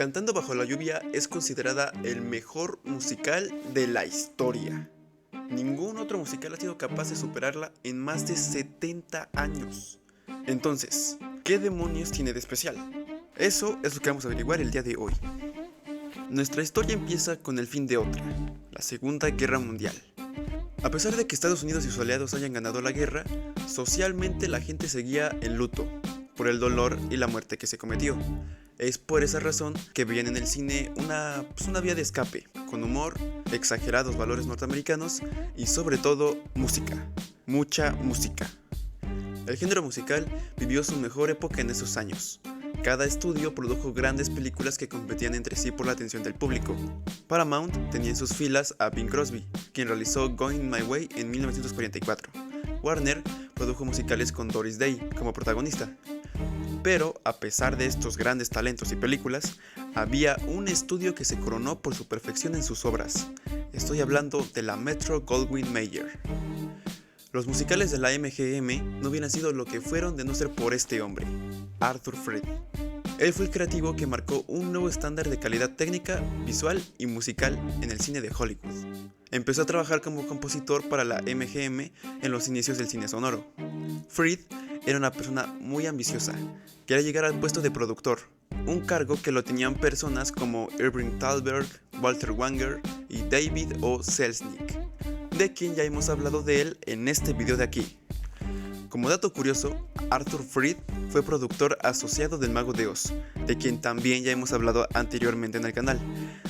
Cantando bajo la lluvia es considerada el mejor musical de la historia. Ningún otro musical ha sido capaz de superarla en más de 70 años. Entonces, ¿qué demonios tiene de especial? Eso es lo que vamos a averiguar el día de hoy. Nuestra historia empieza con el fin de otra, la Segunda Guerra Mundial. A pesar de que Estados Unidos y sus aliados hayan ganado la guerra, socialmente la gente seguía en luto por el dolor y la muerte que se cometió. Es por esa razón que veían en el cine una vía de escape, con humor, exagerados valores norteamericanos y sobre todo música, mucha música. El género musical vivió su mejor época en esos años. Cada estudio produjo grandes películas que competían entre sí por la atención del público. Paramount tenía en sus filas a Bing Crosby, quien realizó Going My Way en 1944. Warner produjo musicales con Doris Day como protagonista. Pero, a pesar de estos grandes talentos y películas, había un estudio que se coronó por su perfección en sus obras. Estoy hablando de la Metro-Goldwyn-Mayer. Los musicales de la MGM no hubieran sido lo que fueron de no ser por este hombre, Arthur Freed. Él fue el creativo que marcó un nuevo estándar de calidad técnica, visual y musical en el cine de Hollywood. Empezó a trabajar como compositor para la MGM en los inicios del cine sonoro. Freed era una persona muy ambiciosa, quería llegar al puesto de productor, un cargo que lo tenían personas como Irving Thalberg, Walter Wanger y David O. Selznick, de quien ya hemos hablado de él en este video de aquí. Como dato curioso, Arthur Freed fue productor asociado del Mago de Oz, de quien también ya hemos hablado anteriormente en el canal.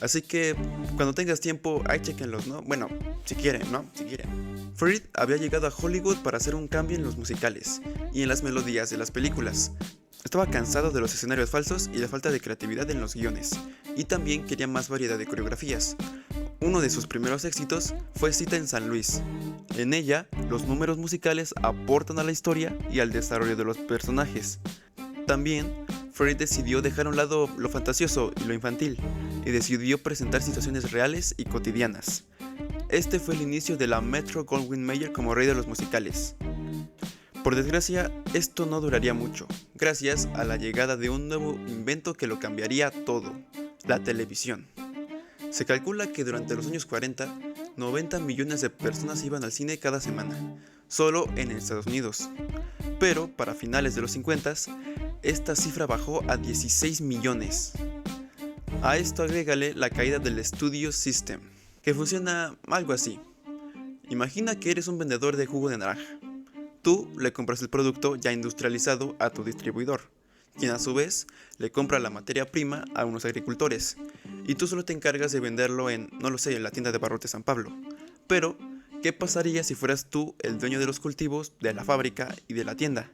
Así que cuando tengas tiempo, ahí chequenlos, ¿no? Bueno, si quieren. Freed había llegado a Hollywood para hacer un cambio en los musicales y en las melodías de las películas. Estaba cansado de los escenarios falsos y la falta de creatividad en los guiones, y también quería más variedad de coreografías. Uno de sus primeros éxitos fue Cita en San Luis. En ella, los números musicales aportan a la historia y al desarrollo de los personajes. También, Freed decidió dejar a un lado lo fantasioso y lo infantil, y decidió presentar situaciones reales y cotidianas. Este fue el inicio de la Metro-Goldwyn-Mayer como rey de los musicales. Por desgracia, esto no duraría mucho, gracias a la llegada de un nuevo invento que lo cambiaría todo, la televisión. Se calcula que durante los años 40, 90 millones de personas iban al cine cada semana, solo en Estados Unidos. Pero para finales de los 50, esta cifra bajó a 16 millones. A esto agrégale la caída del Studio System, que funciona algo así. Imagina que eres un vendedor de jugo de naranja. Tú le compras el producto ya industrializado a tu distribuidor, quien a su vez le compra la materia prima a unos agricultores, y tú solo te encargas de venderlo en la tienda de Barrote San Pablo. Pero, ¿qué pasaría si fueras tú el dueño de los cultivos, de la fábrica y de la tienda?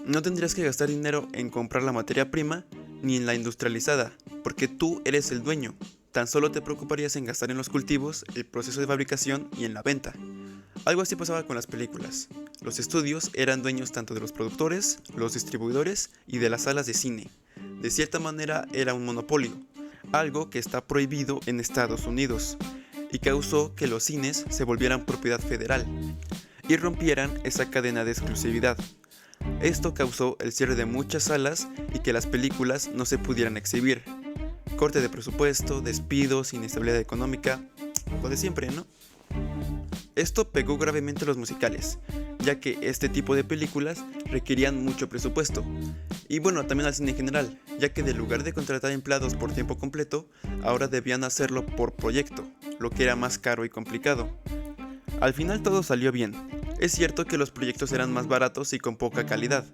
No tendrías que gastar dinero en comprar la materia prima ni en la industrializada, porque tú eres el dueño. Tan solo te preocuparías en gastar en los cultivos, el proceso de fabricación y en la venta. Algo así pasaba con las películas. Los estudios eran dueños tanto de los productores, los distribuidores y de las salas de cine. De cierta manera era un monopolio, algo que está prohibido en Estados Unidos, y causó que los cines se volvieran propiedad federal y rompieran esa cadena de exclusividad. Esto causó el cierre de muchas salas y que las películas no se pudieran exhibir. Corte de presupuesto, despidos, inestabilidad económica, lo de siempre, ¿no? Esto pegó gravemente a los musicales, ya que este tipo de películas requerían mucho presupuesto. Y bueno, también al cine en general, ya que en lugar de contratar empleados por tiempo completo, ahora debían hacerlo por proyecto, lo que era más caro y complicado. Al final todo salió bien. Es cierto que los proyectos eran más baratos y con poca calidad,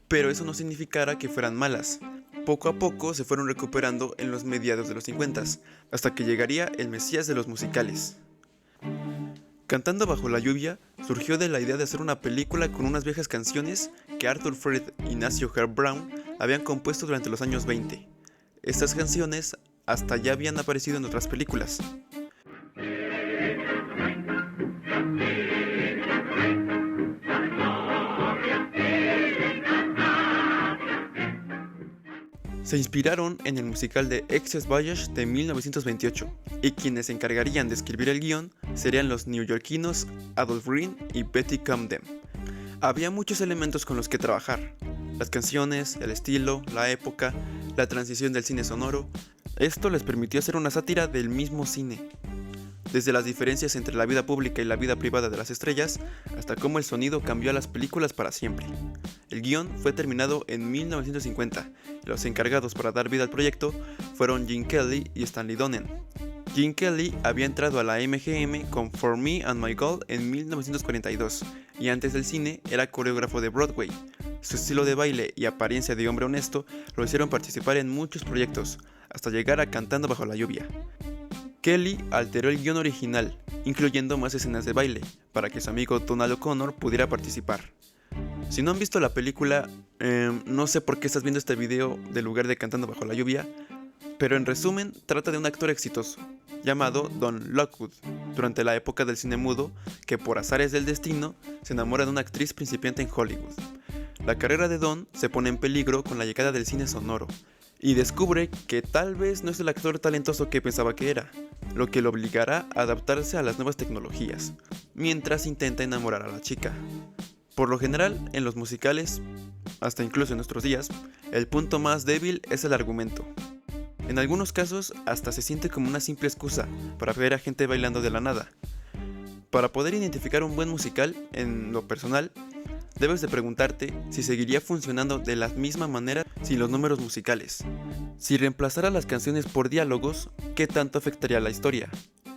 pero eso no significara que fueran malas. Poco a poco se fueron recuperando en los mediados de los 50, hasta que llegaría el mesías de los musicales. Cantando bajo la lluvia surgió de la idea de hacer una película con unas viejas canciones que Arthur Freed y Ignacio Herb Brown habían compuesto durante los años 20. Estas canciones hasta ya habían aparecido en otras películas. Se inspiraron en el musical de Excess Voyage de 1928, y quienes se encargarían de escribir el guión serían los neoyorquinos Adolph Green y Betty Comden. Había muchos elementos con los que trabajar: las canciones, el estilo, la época, la transición del cine sonoro. Esto les permitió hacer una sátira del mismo cine, desde las diferencias entre la vida pública y la vida privada de las estrellas, hasta cómo el sonido cambió a las películas para siempre. El guión fue terminado en 1950 y los encargados para dar vida al proyecto fueron Gene Kelly y Stanley Donen. Gene Kelly había entrado a la MGM con For Me and My God en 1942 y antes del cine era coreógrafo de Broadway. Su estilo de baile y apariencia de hombre honesto lo hicieron participar en muchos proyectos, hasta llegar a Cantando bajo la lluvia. Kelly alteró el guión original, incluyendo más escenas de baile, para que su amigo Donald O'Connor pudiera participar. Si no han visto la película, no sé por qué estás viendo este video del lugar de Cantando bajo la lluvia, pero en resumen trata de un actor exitoso, llamado Don Lockwood, durante la época del cine mudo, que por azares del destino se enamora de una actriz principiante en Hollywood. La carrera de Don se pone en peligro con la llegada del cine sonoro, y descubre que tal vez no es el actor talentoso que pensaba que era, lo que lo obligará a adaptarse a las nuevas tecnologías, mientras intenta enamorar a la chica. Por lo general, en los musicales, hasta incluso en nuestros días, el punto más débil es el argumento. En algunos casos, hasta se siente como una simple excusa para ver a gente bailando de la nada. Para poder identificar un buen musical, en lo personal, debes de preguntarte si seguiría funcionando de la misma manera sin los números musicales. Si reemplazara las canciones por diálogos, ¿qué tanto afectaría la historia?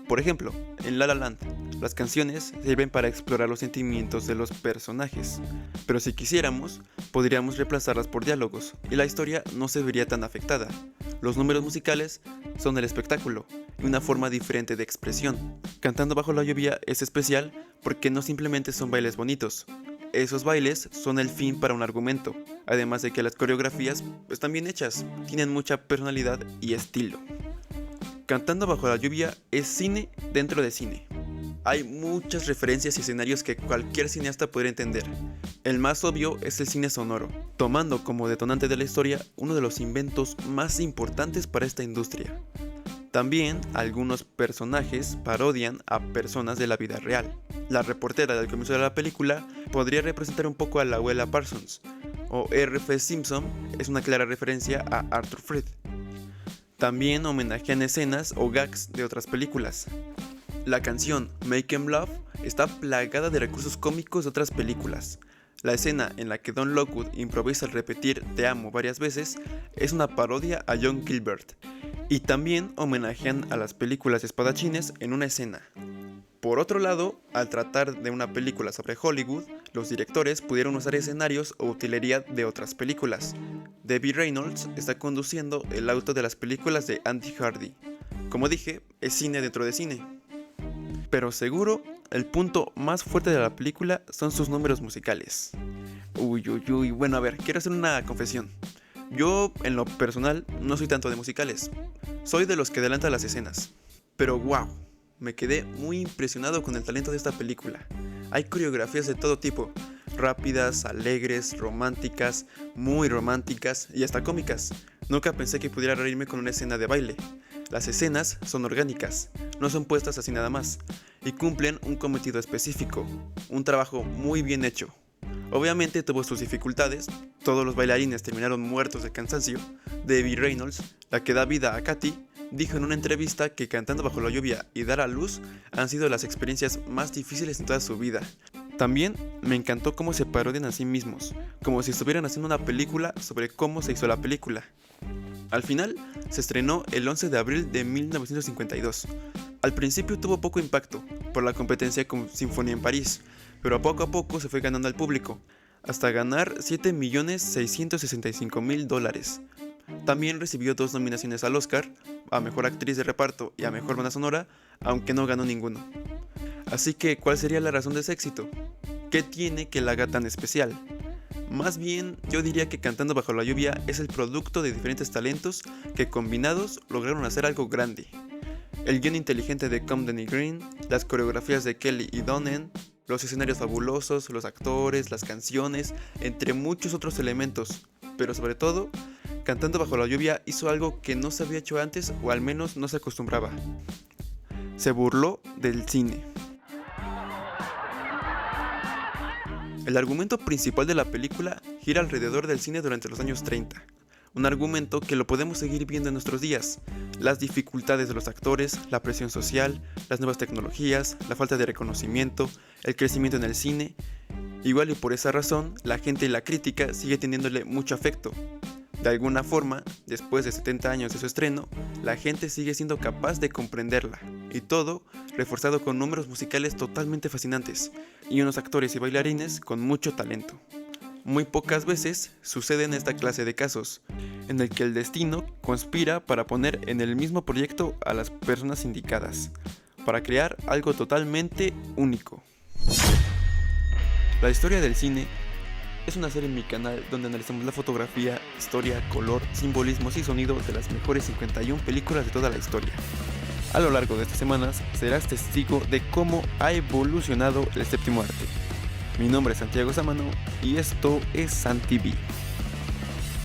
Por ejemplo, en La La Land, las canciones sirven para explorar los sentimientos de los personajes, pero si quisiéramos, podríamos reemplazarlas por diálogos y la historia no se vería tan afectada. Los números musicales son el espectáculo y una forma diferente de expresión. Cantando bajo la lluvia es especial porque no simplemente son bailes bonitos. Esos bailes son el fin para un argumento, además de que las coreografías están bien hechas, tienen mucha personalidad y estilo. Cantando bajo la lluvia es cine dentro de cine. Hay muchas referencias y escenarios que cualquier cineasta podría entender. El más obvio es el cine sonoro, tomando como detonante de la historia uno de los inventos más importantes para esta industria. También algunos personajes parodian a personas de la vida real. La reportera del comienzo de la película podría representar un poco a la abuela Parsons, o R.F. Simpson es una clara referencia a Arthur Freed. También homenajean escenas o gags de otras películas. La canción Make 'Em Love está plagada de recursos cómicos de otras películas. La escena en la que Don Lockwood improvisa al repetir "te amo" varias veces es una parodia a John Gilbert. Y también homenajean a las películas de espadachines en una escena. Por otro lado, al tratar de una película sobre Hollywood, los directores pudieron usar escenarios o utilería de otras películas. Debbie Reynolds está conduciendo el auto de las películas de Andy Hardy. Como dije, es cine dentro de cine. Pero seguro, el punto más fuerte de la película son sus números musicales. Bueno, a ver, quiero hacer una confesión. Yo, en lo personal, no soy tanto de musicales. Soy de los que adelantan las escenas. Pero wow, me quedé muy impresionado con el talento de esta película. Hay coreografías de todo tipo, rápidas, alegres, románticas, muy románticas y hasta cómicas. Nunca pensé que pudiera reírme con una escena de baile. Las escenas son orgánicas, no son puestas así nada más, y cumplen un cometido específico, un trabajo muy bien hecho. Obviamente tuvo sus dificultades, todos los bailarines terminaron muertos de cansancio. Debbie Reynolds, la que da vida a Katy, dijo en una entrevista que Cantando bajo la lluvia y dar a luz han sido las experiencias más difíciles en toda su vida. También me encantó cómo se parodian a sí mismos, como si estuvieran haciendo una película sobre cómo se hizo la película. Al final, se estrenó el 11 de abril de 1952. Al principio tuvo poco impacto, por la competencia con Sinfonía en París, pero poco a poco se fue ganando al público, hasta ganar $7.665.000. También recibió 2 nominaciones al Oscar, a Mejor Actriz de Reparto y a Mejor Banda Sonora, aunque no ganó ninguno. Así que, ¿cuál sería la razón de ese éxito? ¿Qué tiene que la haga tan especial? Más bien, yo diría que Cantando bajo la lluvia es el producto de diferentes talentos que combinados lograron hacer algo grande. El guion inteligente de Comden y Green, las coreografías de Kelly y Donen, los escenarios fabulosos, los actores, las canciones, entre muchos otros elementos, pero sobre todo, Cantando bajo la lluvia hizo algo que no se había hecho antes o al menos no se acostumbraba. Se burló del cine. El argumento principal de la película gira alrededor del cine durante los años 30, un argumento que lo podemos seguir viendo en nuestros días. Las dificultades de los actores, la presión social, las nuevas tecnologías, la falta de reconocimiento, el crecimiento en el cine. Igual y por esa razón, la gente y la crítica sigue teniéndole mucho afecto. De alguna forma, después de 70 años de su estreno, la gente sigue siendo capaz de comprenderla, y todo reforzado con números musicales totalmente fascinantes, y unos actores y bailarines con mucho talento. Muy pocas veces suceden esta clase de casos, en el que el destino conspira para poner en el mismo proyecto a las personas indicadas, para crear algo totalmente único. La historia del cine es una serie en mi canal donde analizamos la fotografía, historia, color, simbolismos y sonido de las mejores 51 películas de toda la historia. A lo largo de estas semanas serás testigo de cómo ha evolucionado el séptimo arte. Mi nombre es Santiago Samano y esto es SanTV.